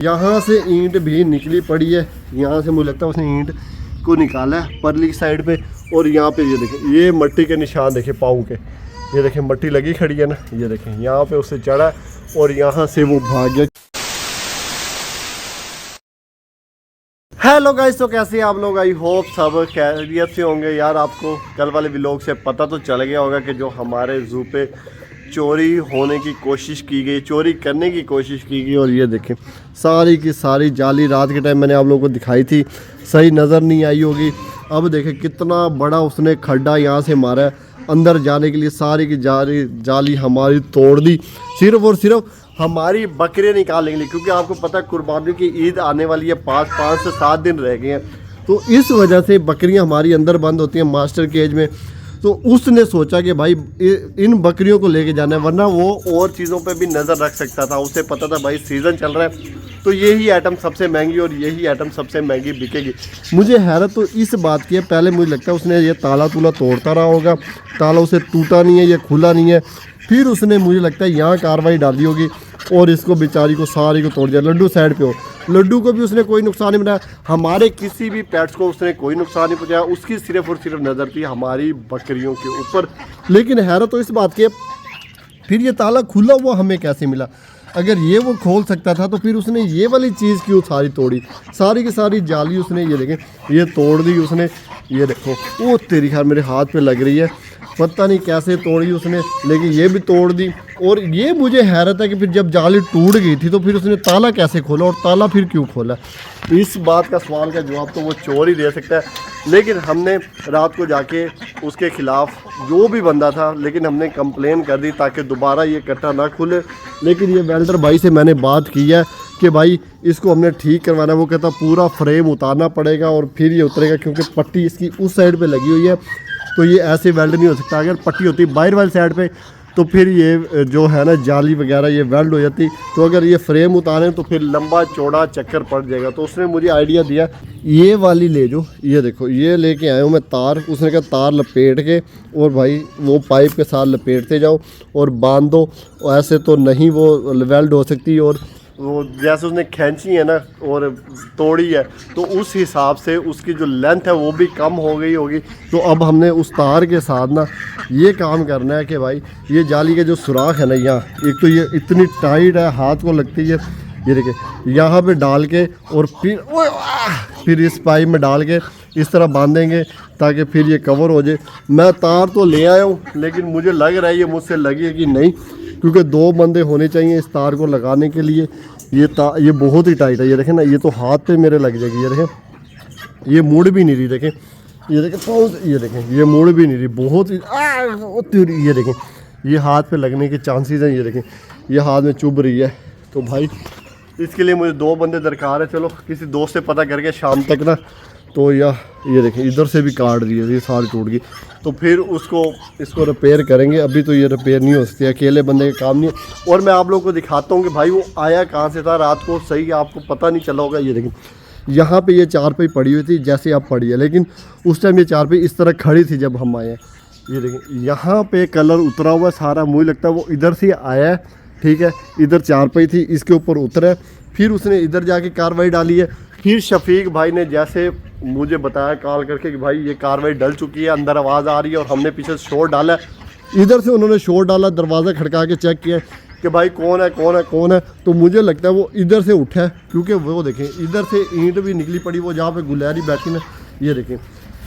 यहाँ से ईंट भी निकली पड़ी है, यहाँ से मुझे लगता है उसने ईंट को निकाला है परली साइड पे। और यहाँ पे ये देखें, ये मट्टी के निशान देखें पाँव के, ये देखें मट्टी लगी खड़ी है ना, ये देखें यहाँ पे उससे चढ़ा और यहाँ से वो भाग गया। हेलो गाइस, तो कैसे हैं आप लोग? आई होप सब खैरियत से होंगे। यार आपको कल वाले व्लॉग से पता तो चल गया होगा कि जो हमारे ज़ू पे चोरी होने की कोशिश की गई, चोरी करने की कोशिश की गई। और ये देखें सारी की सारी जाली रात के टाइम मैंने आप लोगों को दिखाई थी, सही नज़र नहीं आई होगी। अब देखें कितना बड़ा उसने खड्डा यहाँ से मारा है अंदर जाने के लिए। सारी की जाली हमारी तोड़ दी, सिर्फ और सिर्फ हमारी बकरियाँ निकालने के लिए, क्योंकि आपको पता है कुर्बानी की ईद आने वाली है, 5 से 7 दिन रह गए हैं। तो इस वजह से बकरियाँ हमारी अंदर बंद होती हैं मास्टर केज में। तो उसने सोचा कि भाई इन बकरियों को लेके जाना है, वरना वो और चीज़ों पे भी नज़र रख सकता था। उसे पता था भाई सीज़न चल रहा है तो यही आइटम सबसे महंगी और यही आइटम सबसे महंगी बिकेगी। मुझे हैरत तो इस बात की है, पहले मुझे लगता है उसने ये ताला तूला तोड़ता रहा होगा, ताला उसे टूटा नहीं है, ये खुला नहीं है। फिर उसने मुझे लगता है यहाँ कार्रवाई डाली होगी और इसको बेचारी को सारी को तोड़ दिया। लड्डू साइड पे हो, लड्डू को भी उसने कोई नुकसान नहीं बनाया, हमारे किसी भी पेट्स को उसने कोई नुकसान नहीं पहुंचाया। उसकी सिर्फ और सिर्फ नज़र थी हमारी बकरियों के ऊपर। लेकिन हैरत तो इस बात की, फिर ये ताला खुला हुआ हमें कैसे मिला? अगर ये वो खोल सकता था तो फिर उसने ये वाली चीज़ क्यों सारी तोड़ी? सारी की सारी जाली उसने ये देखें ये तोड़ दी उसने। ये देखो वो तेरी खैर मेरे हाथ पे लग रही है, पता नहीं कैसे तोड़ी उसने, लेकिन ये भी तोड़ दी। और ये मुझे हैरत है कि फिर जब जाली टूट गई थी तो फिर उसने ताला कैसे खोला और ताला फिर क्यों खोला? इस बात का सवाल का जवाब तो वो चोर ही दे सकता है। लेकिन हमने रात को जाके उसके ख़िलाफ़ जो भी बंदा था, लेकिन हमने कंप्लेन कर दी ताकि दोबारा ये कट्टा ना खुले। लेकिन ये वेल्डर भाई से मैंने बात की है कि भाई इसको हमने ठीक करवाना है। वो कहता पूरा फ्रेम उतारना पड़ेगा और फिर ये उतरेगा, क्योंकि पट्टी इसकी उस साइड पे लगी हुई है तो ये ऐसे वेल्ड नहीं हो सकता। अगर पट्टी होती बाहर वाली साइड पे तो फिर ये जो है ना जाली वगैरह ये वेल्ड हो जाती। तो अगर ये फ्रेम उतारें तो फिर लंबा चौड़ा चक्कर पड़ जाएगा। तो उसने मुझे आइडिया दिया ये वाली ले जो, ये देखो ये लेके आया हूँ मैं तार। उसने कहा तार लपेट के और भाई वो पाइप के साथ लपेटते जाओ और बांध दो, ऐसे तो नहीं वो वेल्ड हो सकती। और वो जैसे उसने खींची है ना और तोड़ी है तो उस हिसाब से उसकी जो लेंथ है वो भी कम हो गई होगी। तो अब हमने उस तार के साथ ना ये काम करना है कि भाई ये जाली का जो सुराख है ना, यहाँ एक तो ये इतनी टाइट है हाथ को लगती है, ये देखिए यहाँ पे डाल के और फिर इस पाइप में डाल के इस तरह बांधेंगे ताकि फिर ये कवर हो जाए। मैं तार तो ले आया हूँ लेकिन मुझे लग रहा है ये मुझसे लगी है कि नहीं, क्योंकि 2 बंदे होने चाहिए इस तार को लगाने के लिए। ये बहुत ही टाइट है, ये देखें ना, ये तो हाथ पे मेरे लग जाएगी। ये देखें ये मुड़ भी नहीं रही, देखें ये देखें पाउस, ये देखें ये मुड़ भी नहीं रही, बहुत ही ये देखें ये हाथ पे लगने के चांसेस हैं। ये देखें ये हाथ में चुभ रही है। तो भाई इसके लिए मुझे 2 बंदे दरकार है। चलो किसी दोस्त से पता करके शाम तक ना, तो ये देखें इधर से भी काट दी है, ये सारी टूट गई। तो फिर इसको रिपेयर करेंगे। अभी तो ये रिपेयर नहीं हो सकती, अकेले बंदे का काम नहीं है। और मैं आप लोगों को दिखाता हूँ कि भाई वो आया कहाँ से था रात को, सही आपको पता नहीं चला होगा। ये देखें यहाँ पे ये चारपाई पड़ी हुई थी जैसे आप पड़ी है, लेकिन उस टाइम ये चारपाई इस तरह खड़ी थी जब हम आए हैं। ये देखें यहाँ पे कलर उतरा हुआ सारा, मुझे लगता है वो इधर से आया है, ठीक है। इधर चारपाई थी, इसके ऊपर उतरा, फिर उसने इधर जाके कार्रवाई डाली है। फिर शफीक भाई ने जैसे मुझे बताया कॉल करके कि भाई ये कार्रवाई डल चुकी है, अंदर आवाज़ आ रही है, और हमने पीछे शोर डाला है। इधर से उन्होंने शोर डाला, दरवाज़ा खड़का के चेक किया कि भाई कौन है कौन है कौन है। तो मुझे लगता है वो इधर से उठा है, क्योंकि वो देखें इधर से ईंट भी निकली पड़ी, वो जहाँ पे गुलहरी बैठी ना, ये देखें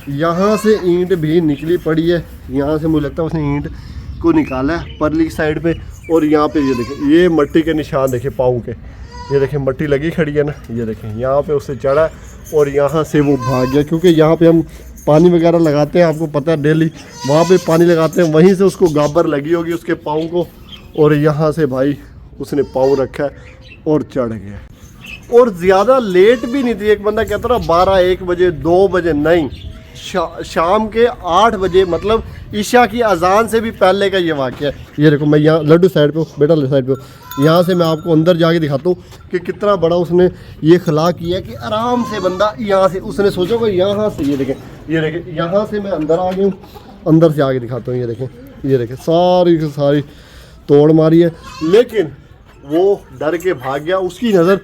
यहाँ से ईंट भी निकली पड़ी है। यहाँ से मुझे लगता है उसने ईंट को निकाला है परली साइड पे। और यहाँ पे ये देखें ये मट्टी के निशान देखें पाँव के, ये देखें मट्टी लगी खड़ी है ना, ये देखें यहाँ पे उससे चढ़ा और यहाँ से वो भाग गया। क्योंकि यहाँ पे हम पानी वगैरह लगाते हैं, आपको पता है डेली वहाँ पे पानी लगाते हैं, वहीं से उसको गाबर लगी होगी उसके पाँव को। और यहाँ से भाई उसने पाँव रखा है और चढ़ गया। और ज़्यादा लेट भी नहीं थी। एक बंदा कहता रहा 12-1 बजे 2 बजे, नहीं, शाम के 8 बजे, मतलब ईशा की अजान से भी पहले का ये वाक़या है। ये देखो मैं यहाँ लड्डू साइड पे हूँ, बेटा साइड पे हूँ, यहाँ से मैं आपको अंदर जाके दिखाता हूँ कि कितना बड़ा उसने ये खला किया कि आराम से बंदा यहाँ से, उसने सोचा कि यहाँ से, ये देखें यहाँ से मैं अंदर आ गया हूँ, अंदर से आगे दिखाता हूँ। ये देखें सारी की सारी तोड़ मारी है, लेकिन वो डर के भाग गया। उसकी नज़र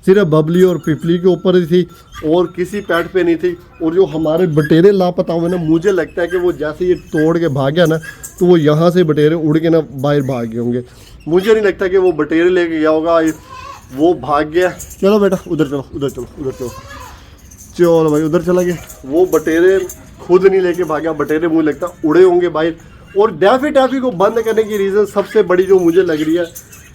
सिर्फ बबली और पिपली के ऊपर ही थी और किसी पेट पे नहीं थी। और जो हमारे बटेरे लापता हुए ना, मुझे लगता है कि वो जैसे ये तोड़ के भाग गया ना, तो वो यहाँ से बटेरे उड़ के ना बाहर भाग गए होंगे। मुझे नहीं लगता कि वो बटेरे लेके गया होगा, वो भाग गया। चलो बेटा उधर चलो, उधर चलो, उधर चलो, चलो भाई उधर चला गया। वो बटेरे खुद नहीं लेके भागा, बटेरे मुझे लगता उड़े होंगे बाहर। और डैफी टैफी को बंद करने की रीज़न सबसे बड़ी जो मुझे लग रही है,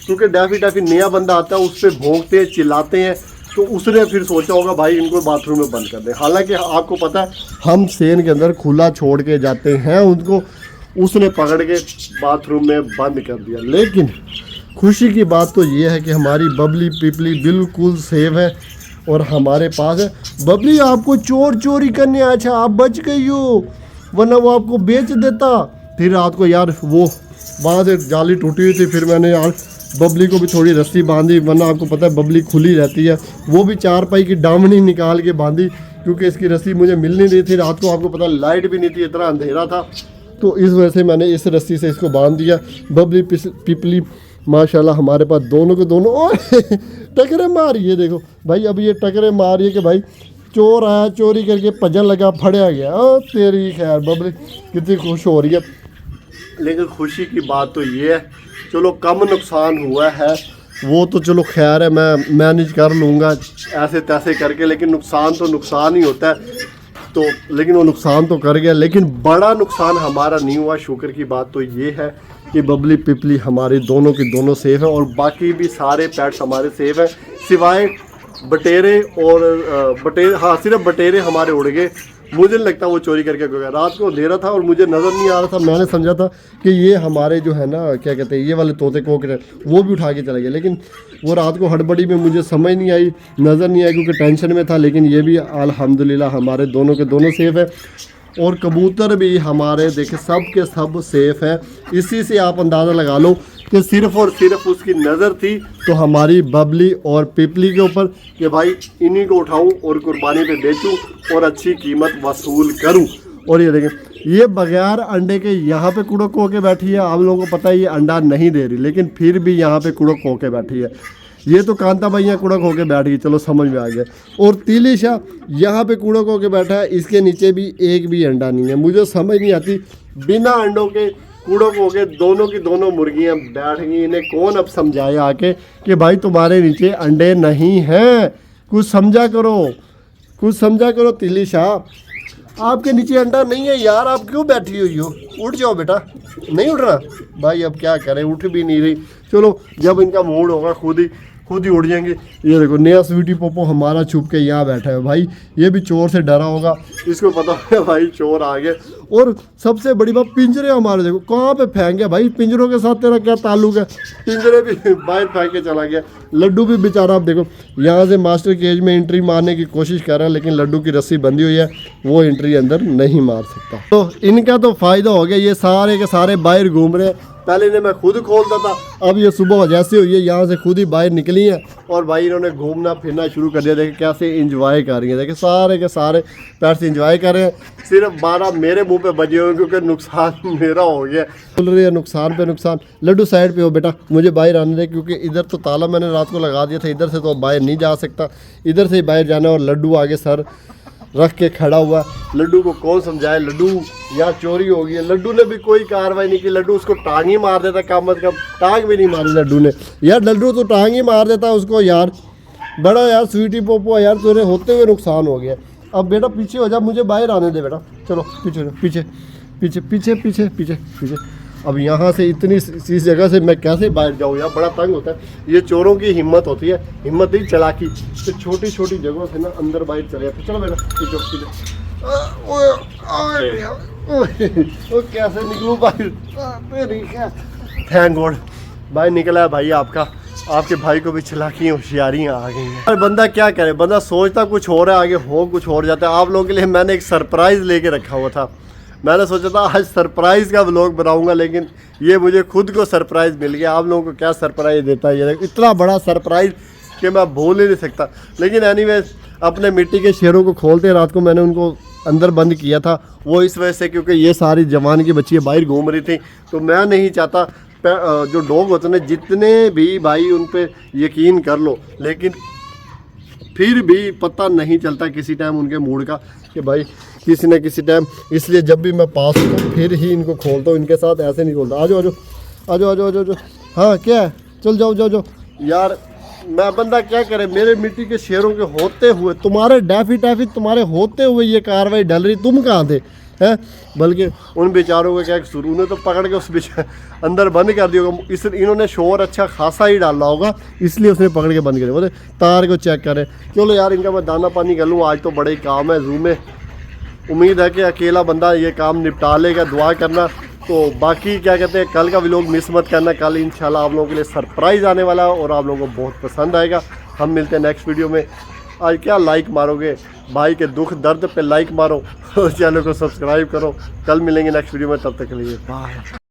क्योंकि डैफी टैफी नया बंदा आता है, उस पर भौंकते हैं, चिल्लाते हैं, तो उसने फिर सोचा होगा भाई इनको बाथरूम में बंद कर दें। हालांकि आपको पता है हम सेन के अंदर खुला छोड़ के जाते हैं उनको, उसने पकड़ के बाथरूम में बंद कर दिया। लेकिन खुशी की बात तो ये है कि हमारी बबली पिपली बिल्कुल सेफ है और हमारे पास है। बबली आपको चोर चोरी करने आया था, आप बच गई हो, वरना वो आपको बेच देता। फिर रात को यार वो वहाँ से जाली टूटी हुई थी, फिर मैंने यार बबली को भी थोड़ी रस्सी बांधी, वरना आपको पता है बबली खुली रहती है। वो भी चारपाई की दामनी निकाल के बांधी, क्योंकि इसकी रस्सी मुझे मिल नहीं रही थी रात को। आपको पता लाइट भी नहीं थी, इतना अंधेरा था, तो इस वजह से मैंने इस रस्सी से इसको बांध दिया। बबली पिपली माशाल्लाह हमारे पास दोनों के दोनों टकरे मार रही है। देखो भाई अब ये टकरे मार रही है कि भाई चोर आया, चोरी करके भजन लगा, फड़या गया। ओ तेरी खैर, बबली कितनी खुश हो रही है। लेकिन खुशी की बात तो ये है, चलो कम नुकसान हुआ है, वो तो चलो खैर है, मैं मैनेज कर लूँगा ऐसे तैसे करके। लेकिन नुकसान तो नुकसान ही होता है, तो लेकिन वो नुकसान तो कर गया, लेकिन बड़ा नुकसान हमारा नहीं हुआ। शुक्र की बात तो ये है कि बबली पिपली हमारे दोनों की दोनों सेफ है और बाकी भी सारे पेट्स हमारे सेफ है, सिवाय बटेरे और बटेरे, हाँ सिर्फ बटेरे हमारे उड़ गए। मुझे नहीं लगता वो चोरी करके गया। रात को अंधेरा था और मुझे नज़र नहीं आ रहा था, मैंने समझा था कि ये हमारे जो है ना क्या कहते हैं ये वाले तोते कोकरे, वो भी उठा के चले गए। लेकिन वो रात को हड़बड़ी में मुझे समझ नहीं आई, नज़र नहीं आई, क्योंकि टेंशन में था। लेकिन ये भी अल्हम्दुलिल्लाह हमारे दोनों के दोनों सेफ़ है और कबूतर भी हमारे देखे सब के सब सेफ़ है। इसी से आप अंदाज़ा लगा लो कि सिर्फ़ और सिर्फ उसकी नज़र थी तो हमारी बबली और पिपली के ऊपर कि भाई इन्हीं को उठाऊं और कुर्बानी पे बेचूं और अच्छी कीमत वसूल करूं। और ये देखें, ये बगैर अंडे के यहाँ पे कुड़क होके बैठी है। आप लोगों को पता है ये अंडा नहीं दे रही, लेकिन फिर भी यहाँ पे कुड़क होके बैठी है। ये तो कांता भैया कुड़क होके बैठ गई, चलो समझ में आ गया। और तिलिशा यहाँ पे कुड़क होके बैठा है, इसके नीचे भी एक भी अंडा नहीं है। मुझे समझ नहीं आती, बिना अंडों के कुड़क हो गए, दोनों की दोनों मुर्गियाँ बैठ गई। इन्हें कौन अब समझाए आके कि भाई तुम्हारे नीचे अंडे नहीं हैं, कुछ समझा करो, कुछ समझा करो। तिलिशा आपके नीचे अंडा नहीं है यार, आप क्यों बैठी हुई हो? उठ जाओ बेटा, नहीं उठ रहा भाई, अब क्या करें, उठ भी नहीं रही। चलो जब इनका मूड होगा खुद ही उड़ जाएंगे। ये देखो नया स्वीटी पोपो हमारा छुप के यहाँ बैठा है। भाई ये भी चोर से डरा होगा, इसको पता है भाई चोर आ गए। और सबसे बड़ी बात, पिंजरे हमारे देखो कहाँ पे फेंक गया भाई। पिंजरों के साथ तेरा क्या ताल्लुक है? पिंजरे भी बाहर फेंक के चला गया। लड्डू भी बेचारा, आप देखो यहाँ से मास्टर केज में एंट्री मारने की कोशिश कर रहा है, लेकिन लड्डू की रस्सी बंधी हुई है, वो एंट्री अंदर नहीं मार सकता। तो इनका तो फ़ायदा हो गया, ये सारे के सारे बाहर घूम रहे हैं। पहले इन्हें मैं खुद खोलता था, अब ये सुबह जैसे हुई है यहाँ से खुद ही बाहर निकली हैं और भाई इन्होंने घूमना फिरना शुरू कर दिया। देखे कैसे इंजॉय कर रही हैं, देखे सारे के सारे पैर इंजॉय कर रहे हैं। सिर्फ 12 मेरे मुंह पे बजे हुए क्योंकि नुकसान मेरा हो गया। बोल रही है नुकसान पे नुकसान। लड्डू साइड पे हो बेटा, मुझे बाहर आने दे, क्योंकि इधर तो ताला मैंने रात को लगा दिया था, इधर से तो बाहर नहीं जा सकता, इधर से ही बाहर जाना। और लड्डू आगे सर रख के खड़ा हुआ। लड्डू को कौन समझाए, लड्डू यहाँ चोरी हो गई है। लड्डू ने भी कोई कार्रवाई नहीं की, लड्डू उसको टांग ही मार देता, कम अज कम टांग भी नहीं मारी लड्डू ने। यार लड्डू तो टांग ही मार देता उसको यार, बड़ा यार स्वीटी पोपो यार, तुझे होते हुए नुकसान हो गया। अब बेटा पीछे हो जा, मुझे बाहर आने दे बेटा, चलो पीछे पीछे पीछे पीछे पीछे पीछे पीछे। अब यहाँ से इतनी इस जगह से मैं कैसे बाहर जाऊँ यार, बड़ा तंग होता है। ये चोरों की हिम्मत होती है, हिम्मत नहीं चालाकी, तो छोटी छोटी जगहों से ना अंदर बाहर चले जाते। चलो बेटा पीछे पीछे। ओ कैसे निकलूँ बाहर, थैंक गॉड भाई निकला है भाई आपका। आपके भाई को भी चालाकी होशियारियाँ आ गई हैं। बंदा क्या करे, बंदा सोचता कुछ हो रहा है, आगे हो कुछ और जाता है। आप लोगों के लिए मैंने एक सरप्राइज़ लेके रखा हुआ था। मैंने सोचा था आज सरप्राइज़ का व्लॉग बनाऊंगा, लेकिन ये मुझे खुद को सरप्राइज़ मिल गया। आप लोगों को क्या सरप्राइज़ देता है ये, इतना बड़ा सरप्राइज़ कि मैं भूल ही नहीं सकता। लेकिन एनीवेज अपने मिट्टी के शेरों को खोलते रात को मैंने उनको अंदर बंद किया था, वो इस वजह से क्योंकि ये सारी जवान की बच्चियाँ बाहर घूम रही थी। तो मैं नहीं चाहता, जो डॉग होते हैं जितने भी भाई उन पर यकीन कर लो, लेकिन फिर भी पता नहीं चलता किसी टाइम उनके मूड का कि भाई किसी न किसी टाइम, इसलिए जब भी मैं पास होता हूँ फिर ही इनको खोलता हूँ, इनके साथ ऐसे नहीं खोलता। आ जाओ आ जाओ आ जाओ आ जाओ आ जाओ। हाँ क्या है, चल जाओ जाओ जाओ यार। मैं बंदा क्या करे, मेरे मिट्टी के शेरों के होते हुए, तुम्हारे डैफी टैफी तुम्हारे होते हुए ये कार्रवाई डल रही, तुम कहाँ थे हैं? बल्कि उन बेचारों का क्या कसूर, उन्हें तो पकड़ के उस अंदर बंद कर दिया होगा। इस इन्होंने शोर अच्छा खासा ही डाला होगा, इसलिए उसने पकड़ के बंद करे। बोले तार को चेक करें। चलो यार इनका मैं दाना पानी कर लूँ, आज तो बड़े ही काम है जू में। उम्मीद है कि अकेला बंदा ये काम निपटा लेगा, दुआ करना। तो बाकी क्या कहते हैं, कल का व्लॉग मिस मत करना। कल इंशाल्लाह आप लोगों के लिए सरप्राइज़ आने वाला है और आप लोगों को बहुत पसंद आएगा। हम मिलते हैं नेक्स्ट वीडियो में। आज क्या लाइक मारोगे, भाई के दुख दर्द पे लाइक मारो और चैनल को सब्सक्राइब करो। कल मिलेंगे नेक्स्ट वीडियो में, तब तक के लिए बाय।